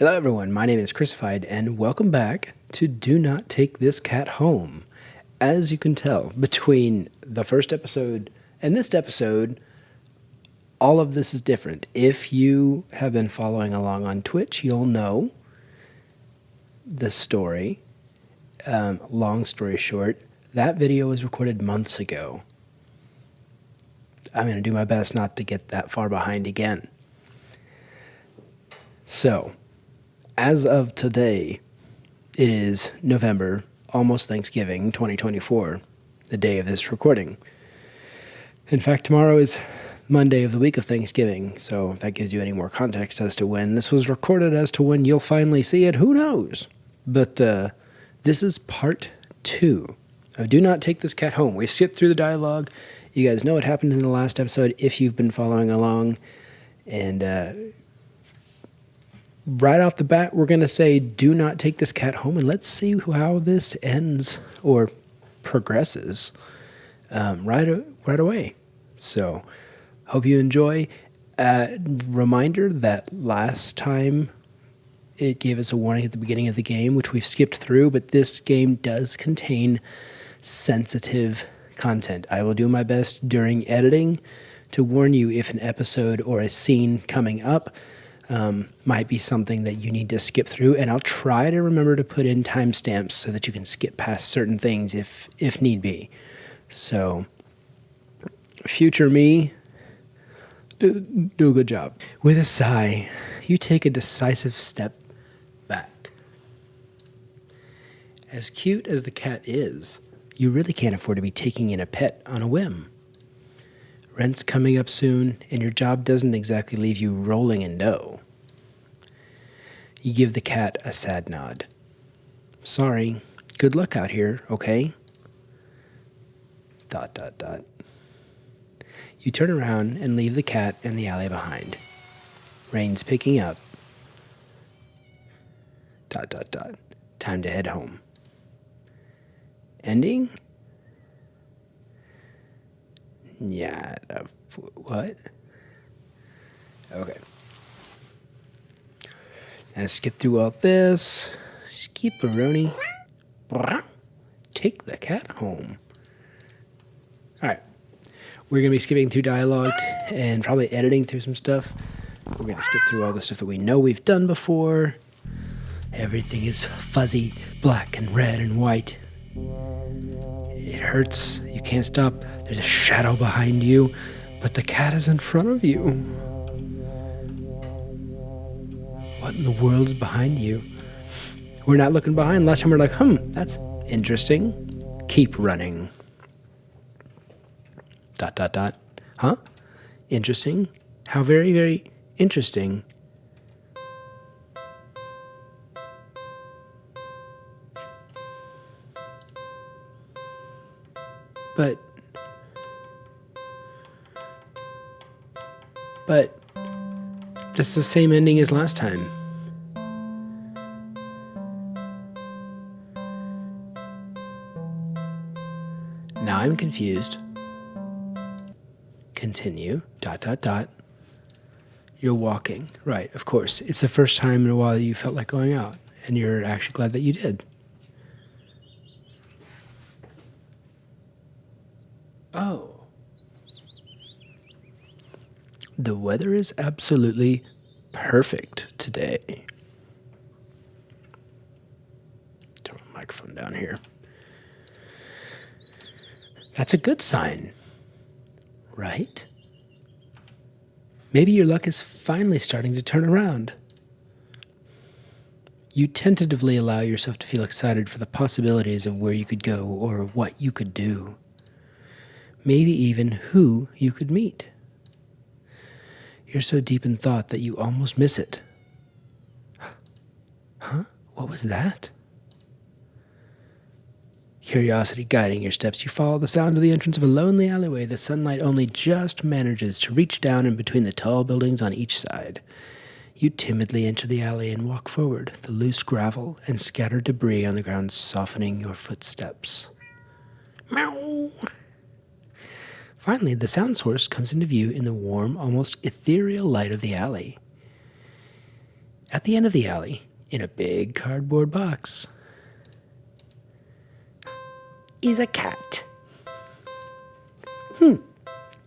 Hello everyone, my name is Krisifide and welcome back to Do Not Take This Cat Home. As you can tell, between the first episode and this episode, all of this is different. If you have been following along on Twitch, you'll know the story. Long story short, that video was recorded months ago. I'm going to do my best not to get that far behind again. So, as of today, it is November, almost Thanksgiving, 2024, the day of this recording. In fact, tomorrow is Monday of the week of Thanksgiving, so if that gives you any more context as to when this was recorded, as to when you'll finally see it, who knows? But this is part 2 of Do Not Take This Cat Home. We've skipped through the dialogue. You guys know what happened in the last episode if you've been following along. And right off the bat, we're going to say, do not take this cat home, and let's see how this ends or progresses right away. So, hope you enjoy. Reminder that last time it gave us a warning at the beginning of the game, which we've skipped through, but this game does contain sensitive content. I will do my best during editing to warn you if an episode or a scene coming up might be something that you need to skip through, and I'll try to remember to put in timestamps so that you can skip past certain things if need be. So, future me, do a good job. With a sigh, you take a decisive step back. As cute as the cat is, you really can't afford to be taking in a pet on a whim. Rent's coming up soon, and your job doesn't exactly leave you rolling in dough. You give the cat a sad nod. Sorry, good luck out here, okay? ... You turn around and leave the cat in the alley behind. Rain's picking up. ... Time to head home. Ending? Yeah, what? Okay. Now skip through all this. Skip-a-roni. Take the cat home. Alright. We're going to be skipping through dialogue and probably editing through some stuff. We're going to skip through all the stuff that we know we've done before. Everything is fuzzy, black and red and white. It hurts. You can't stop. There's a shadow behind you, but the cat is in front of you. What in the world is behind you? We're not looking behind. Last time we were like, that's interesting. Keep running. ... Huh? Interesting? How very, very interesting. But that's the same ending as last time. Now I'm confused. Continue. ... You're walking. Right, of course. It's the first time in a while you felt like going out, and you're actually glad that you did. Oh. The weather is absolutely perfect today. Turn my microphone down here. That's a good sign, right? Maybe your luck is finally starting to turn around. You tentatively allow yourself to feel excited for the possibilities of where you could go or what you could do. Maybe even who you could meet. You're so deep in thought that you almost miss it. Huh? What was that? Curiosity guiding your steps, you follow the sound of the entrance of a lonely alleyway. The sunlight only just manages to reach down in between the tall buildings on each side. You timidly enter the alley and walk forward, the loose gravel and scattered debris on the ground softening your footsteps. Meow. Finally, the sound source comes into view in the warm, almost ethereal light of the alley. At the end of the alley, in a big cardboard box, is a cat.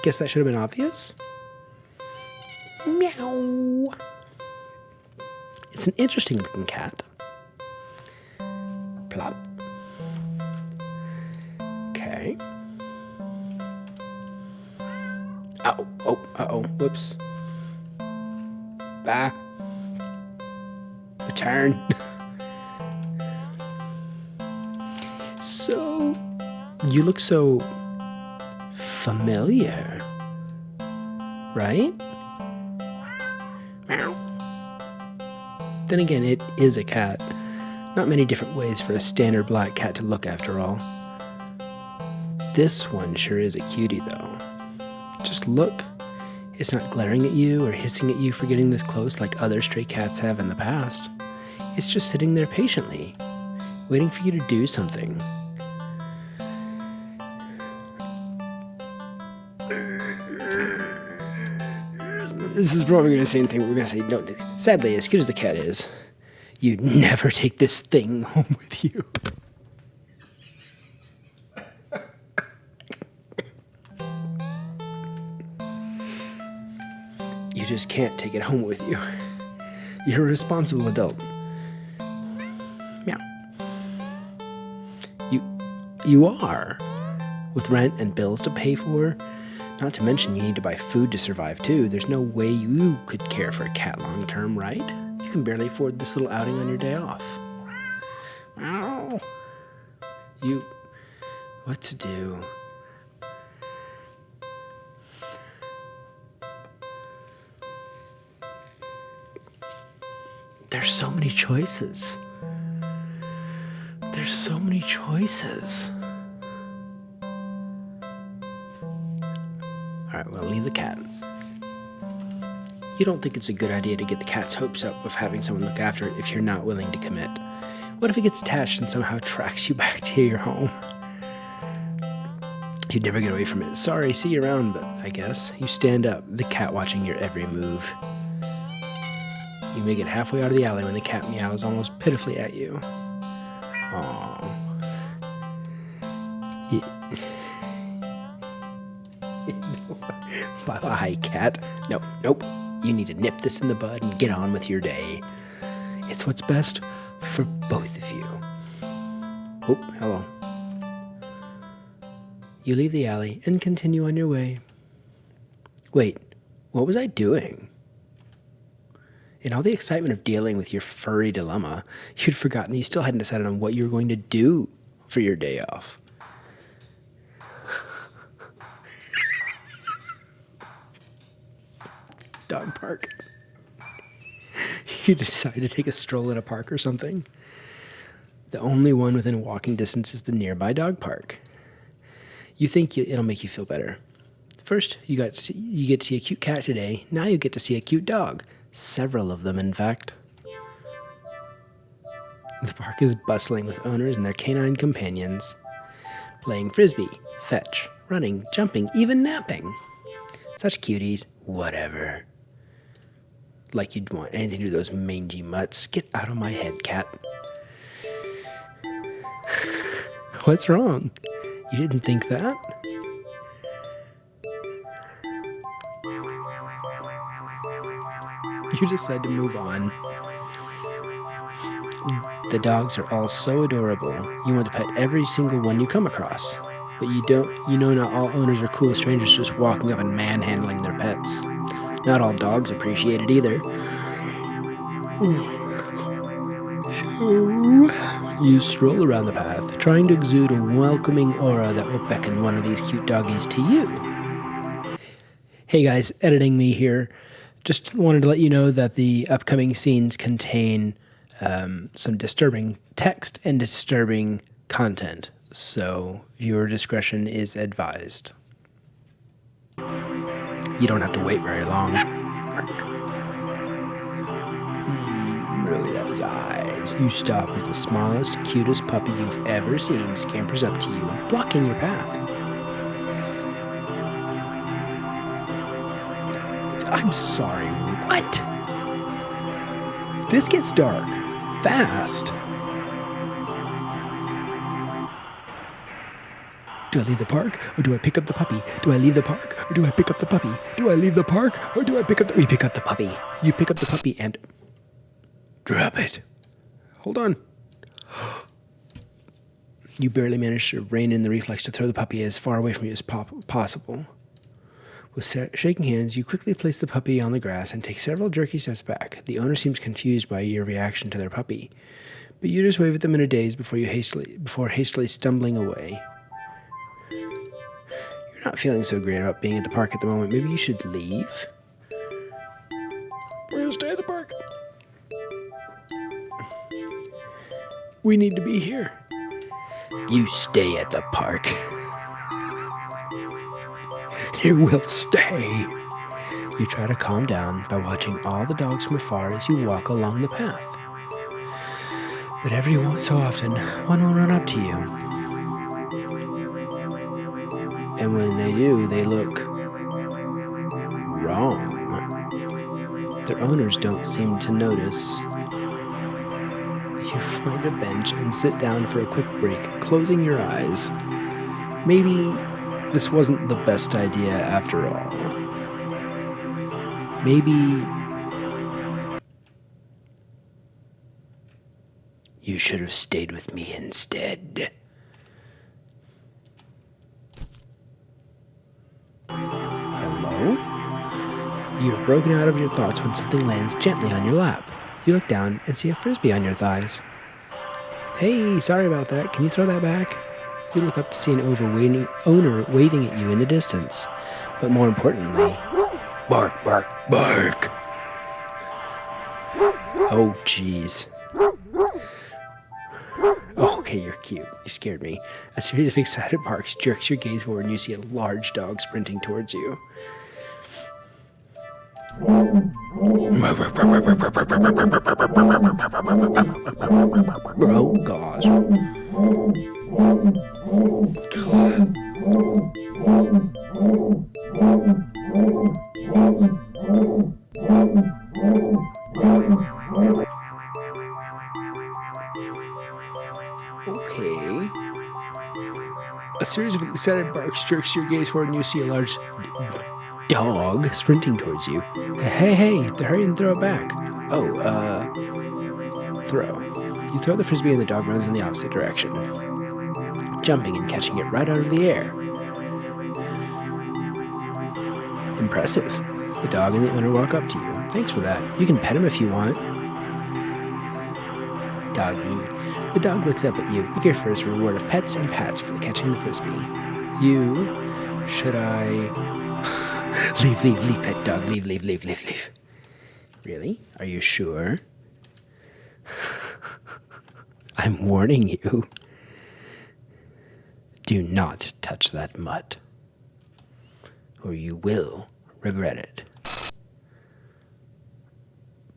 Guess that should have been obvious. Meow. It's an interesting looking cat. Plop. Okay. Whoops. Bah. Return. So, you look so familiar, right? Meow. Then again, it is a cat. Not many different ways for a standard black cat to look after all. This one sure is a cutie though. Just look. It's not glaring at you or hissing at you for getting this close like other stray cats have in the past. It's just sitting there patiently, waiting for you to do something. This is probably going to say anything we're going to say. No, sadly, as cute as the cat is, you'd never take this thing home with you. You just can't take it home with you. You're a responsible adult. Meow. You are. With rent and bills to pay for. Not to mention you need to buy food to survive too. There's no way you could care for a cat long term, right? You can barely afford this little outing on your day off. Meow. What to do? There's so many choices. There's so many choices. Alright, well, leave the cat. You don't think it's a good idea to get the cat's hopes up of having someone look after it if you're not willing to commit. What if it gets attached and somehow tracks you back to your home? You'd never get away from it. Sorry, see you around, but I guess. You stand up, the cat watching your every move. You make it halfway out of the alley when the cat meows almost pitifully at you. Aww. Bye-bye, cat. Nope. You need to nip this in the bud and get on with your day. It's what's best for both of you. Oh, hello. You leave the alley and continue on your way. Wait, what was I doing? In all the excitement of dealing with your furry dilemma, you'd forgotten that you still hadn't decided on what you were going to do for your day off. Dog park. You decide to take a stroll at a park or something. The only one within walking distance is the nearby dog park. You think it'll make you feel better. First, you get to see a cute cat today. Now you get to see a cute dog. Several of them, in fact. The park is bustling with owners and their canine companions, playing frisbee, fetch, running, jumping, even napping. Such cuties, whatever. Like you'd want anything to do with those mangy mutts. Get out of my head, cat. What's wrong? You didn't think that? You decide to move on. The dogs are all so adorable. You want to pet every single one you come across. But you know not all owners are cool strangers just walking up and manhandling their pets. Not all dogs appreciate it either. So, you stroll around the path, trying to exude a welcoming aura that will beckon one of these cute doggies to you. Hey guys, editing me here. Just wanted to let you know that the upcoming scenes contain some disturbing text and disturbing content. So viewer discretion is advised. You don't have to wait very long. Look at those eyes. You stop as the smallest, cutest puppy you've ever seen scampers up to you, blocking your path. I'm sorry, what? This gets dark fast. Do I leave the park or do I pick up the puppy? Do I leave the park or do I pick up the puppy? Do I leave the park or do I pick up the... We pick up the puppy. You pick up the puppy and... drop it. Hold on. You barely manage to rein in the reflex to throw the puppy as far away from you as possible. With shaking hands, you quickly place the puppy on the grass and take several jerky steps back. The owner seems confused by your reaction to their puppy, but you just wave at them in a daze before hastily stumbling away. You're not feeling so great about being at the park at the moment. Maybe you should leave? We're gonna stay at the park. We need to be here. You stay at the park. You will stay. You try to calm down by watching all the dogs from afar as you walk along the path. But every so often, one will run up to you. And when they do, they look wrong. Their owners don't seem to notice. You find a bench and sit down for a quick break, closing your eyes. Maybe this wasn't the best idea after all. Maybe you should have stayed with me instead. Hello? You're broken out of your thoughts when something lands gently on your lap. You look down and see a frisbee on your thighs. Hey, sorry about that. Can you throw that back? You look up to see an owner waving at you in the distance. But more importantly, bark, bark, bark. Oh, jeez. Oh, okay, you're cute. You scared me. A series of excited barks jerks your gaze forward and you see a large dog sprinting towards you. Oh, gosh. God. Okay. A series of excited barks jerks your gaze forward and you see a large dog sprinting towards you. Hey, hurry and throw it back. Throw. You throw the frisbee and the dog runs in the opposite direction, jumping and catching it right out of the air. Impressive. The dog and the owner walk up to you. Thanks for that. You can pet him if you want. Doggy. The dog looks up at you, eager for his reward of pets and pats for catching the frisbee. Should I... Leave, pet dog. Leave. Really? Are you sure? I'm warning you. Do not touch that mutt, or you will regret it.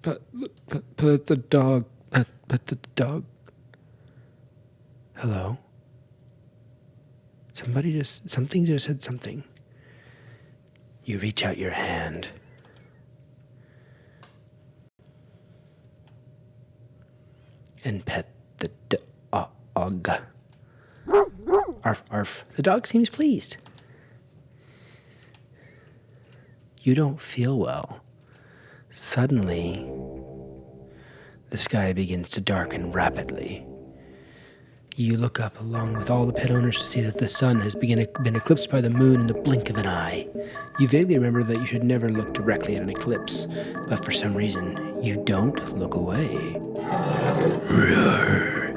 But the dog. Hello? Something just said something. You reach out your hand. And pet the dog. Arf, arf. The dog seems pleased. You don't feel well. Suddenly, the sky begins to darken rapidly. You look up along with all the pet owners to see that the sun has been eclipsed by the moon in the blink of an eye. You vaguely remember that you should never look directly at an eclipse, but for some reason, you don't look away. Roar.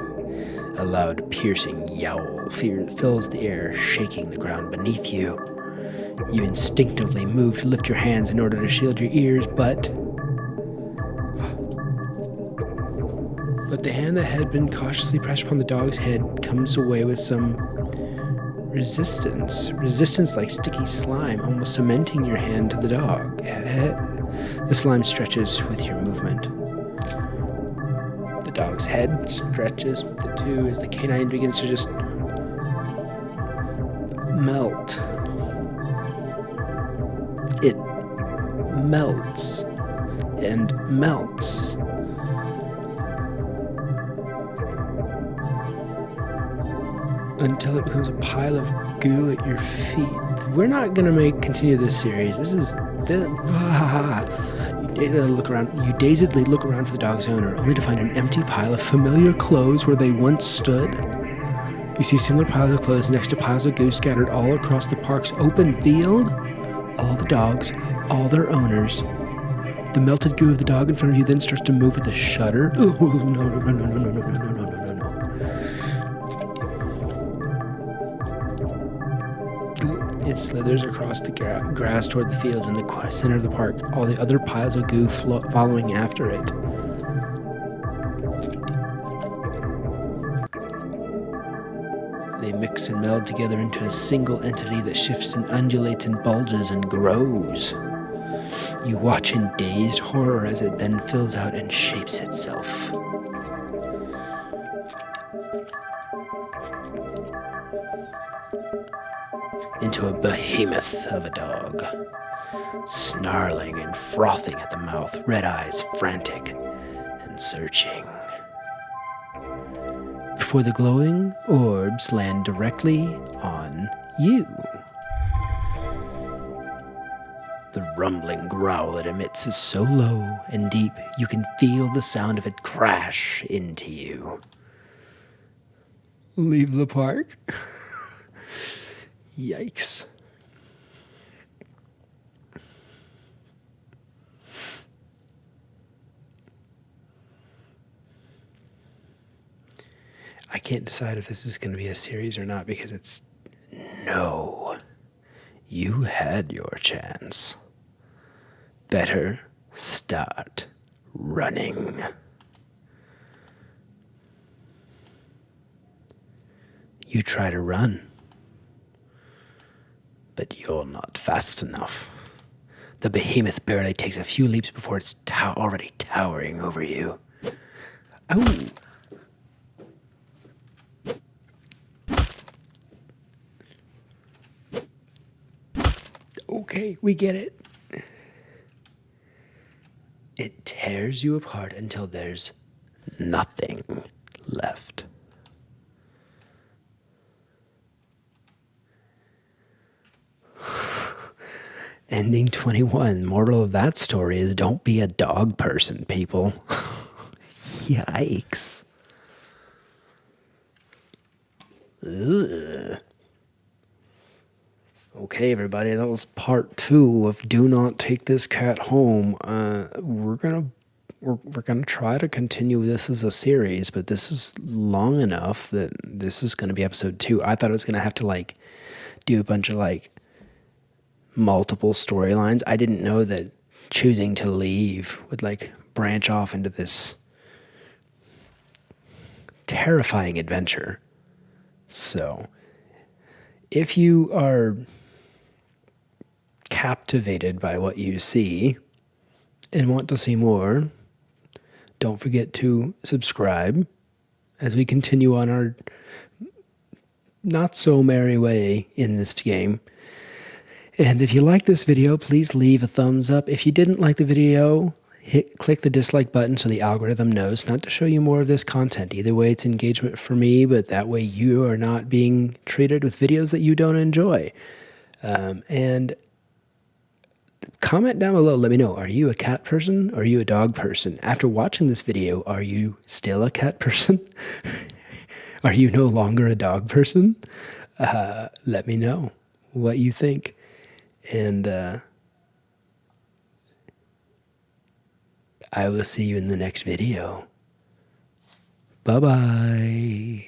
A loud, piercing yowl fills the air, shaking the ground beneath you. You instinctively move to lift your hands in order to shield your ears, but the hand that had been cautiously pressed upon the dog's head comes away with some resistance. Resistance like sticky slime, almost cementing your hand to the dog. The slime stretches with your movement. The dog's head stretches with the two as the canine begins to just melt. It melts and melts until it becomes a pile of goo at your feet. We're not gonna continue this series. This is you dazedly look around for the dog's owner, only to find an empty pile of familiar clothes where they once stood. You see similar piles of clothes next to piles of goo scattered all across the park's open field. All the dogs, all their owners. The melted goo of the dog in front of you then starts to move with a shudder. Oh, no. It slithers across the grass toward the field in the center of the park, all the other piles of goo following after it. They mix and meld together into a single entity that shifts and undulates and bulges and grows. You watch in dazed horror as it then fills out and shapes itself. Into a behemoth of a dog, snarling and frothing at the mouth, red eyes frantic and searching. Before the glowing orbs land directly on you. The rumbling growl it emits is so low and deep, you can feel the sound of it crash into you. Leave the park? Yikes. I can't decide if this is going to be a series or not because it's... No. You had your chance. Better start running. You try to run. But you're not fast enough. The behemoth barely takes a few leaps before it's already towering over you. Oh! Okay, we get it. It tears you apart until there's nothing left. Ending 21. Moral of that story is don't be a dog person, people. Yikes. Ugh. Okay, everybody, that was part 2 of Do Not Take This Cat Home. We're gonna try to continue this as a series, but this is long enough that this is gonna be episode 2. I thought I was gonna have to do a bunch of multiple storylines. I didn't know that choosing to leave would branch off into this terrifying adventure. So, if you are captivated by what you see and want to see more, don't forget to subscribe as we continue on our not so merry way in this game. And if you like this video, please leave a thumbs up. If you didn't like the video, click the dislike button so the algorithm knows not to show you more of this content. Either way, it's engagement for me, but that way you are not being treated with videos that you don't enjoy. And comment down below. Let me know, are you a cat person or are you a dog person? After watching this video, are you still a cat person? Are you no longer a dog person? Let me know what you think. And I will see you in the next video. Bye-bye.